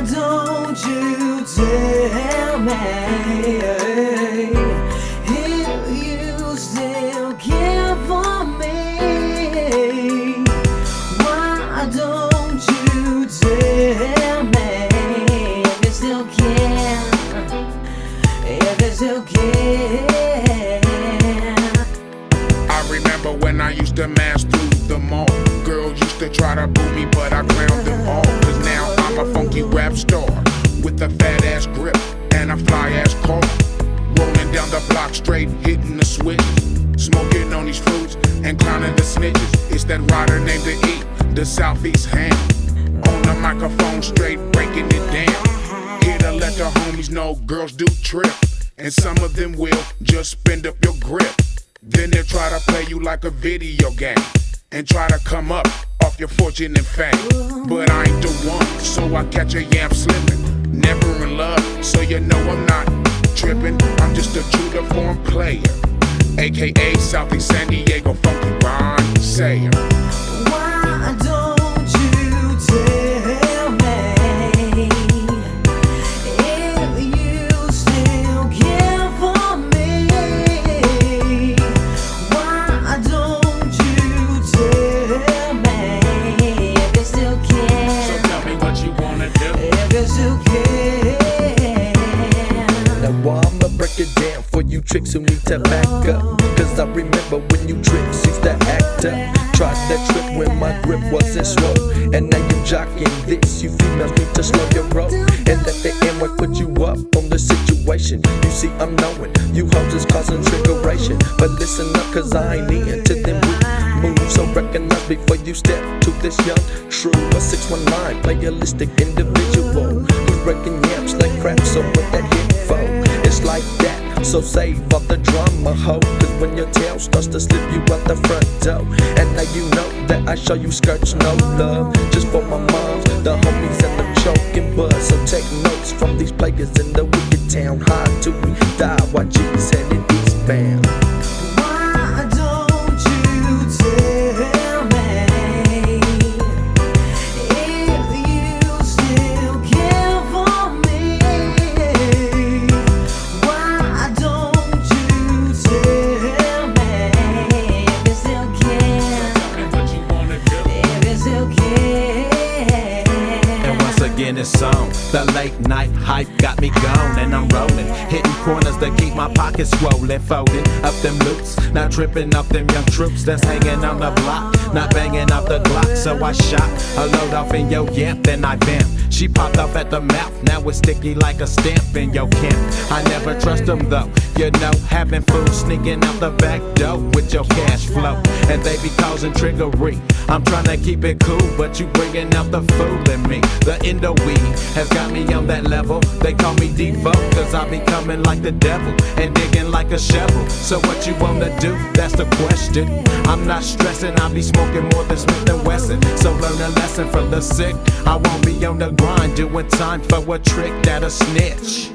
Why don't you tell me if you still care for me? Why don't you tell me if you still care? If you still care? I remember when I used to mash through the mall. Girls used to try to boo me, but I ground them all. Cause now I'm a funky rap star with a fat ass grip and a fly ass car. Rolling down the block straight, hitting the switch. Smoking on these fruits and clowning the snitches. It's that rider named the E, the Southeast hand. On the microphone straight, breaking it down. Here to let the homies know girls do trip. And some of them will just spend up your grip. Then they'll try to play you like a video game and try to come up off your fortune and fame. But I ain't the one, so I catch a yam slipping. Never in love, so you know I'm not tripping. I'm just a true to form player, aka Southeast San Diego funky rhyme sayer. Why don't you tell me if you still care for me? Why don't you tell me if you still care? So tell me what you wanna do. If you still care. Now I'ma break it down for you tricks who need to back up. Cause I remember when you tricks used to act up. Tried that trick when my grip wasn't slow. And now you jocking this. You females need to slow your roll and let the N-word put you up on the situation. You see I'm knowing you hoes is causing trickeration. But listen up cause I ain't into them weak moves. So recognize before you step to this young true a 619 playalistic individual who's breaking yams like crap. So with that hit phone, it's like that. So save all the drama, ho. Cause when your tail starts to slip you out the front door. And now you know that I show you skirts, no love. Just for my moms, the homies and the choking buzz. So take notes from these players in the wicked town. High till we die while G's headed eastbound. Why don't you tell me if you still care for me? Why don't you tell me if you still care? Tell me what you wanna do. If you still care. And once again it's on. The late night hype got me gone and I'm rolling, hitting corners that keep my pockets swollen, folding up them loops, not tripping up them young troops that's hanging on the block, not banging off the Glock. So I shot a load off in your yamp, then I bam. She popped off at the mouth, now it's sticky like a stamp in your camp. I never trust them though, you know, having fools sneaking out the back door with your cash flow, and they be causing trickery. I'm trying to keep it cool, but you bringing out the fool in me. The endo weed has got me on that level. They call me Devo, cause I be coming like the devil and digging like a shovel. So what you wanna do? That's the question. I'm not stressing, I be smoking more than Smith & Wesson. So learn a lesson from the sick. I won't be on the grind doing time for a trick that'll snitch.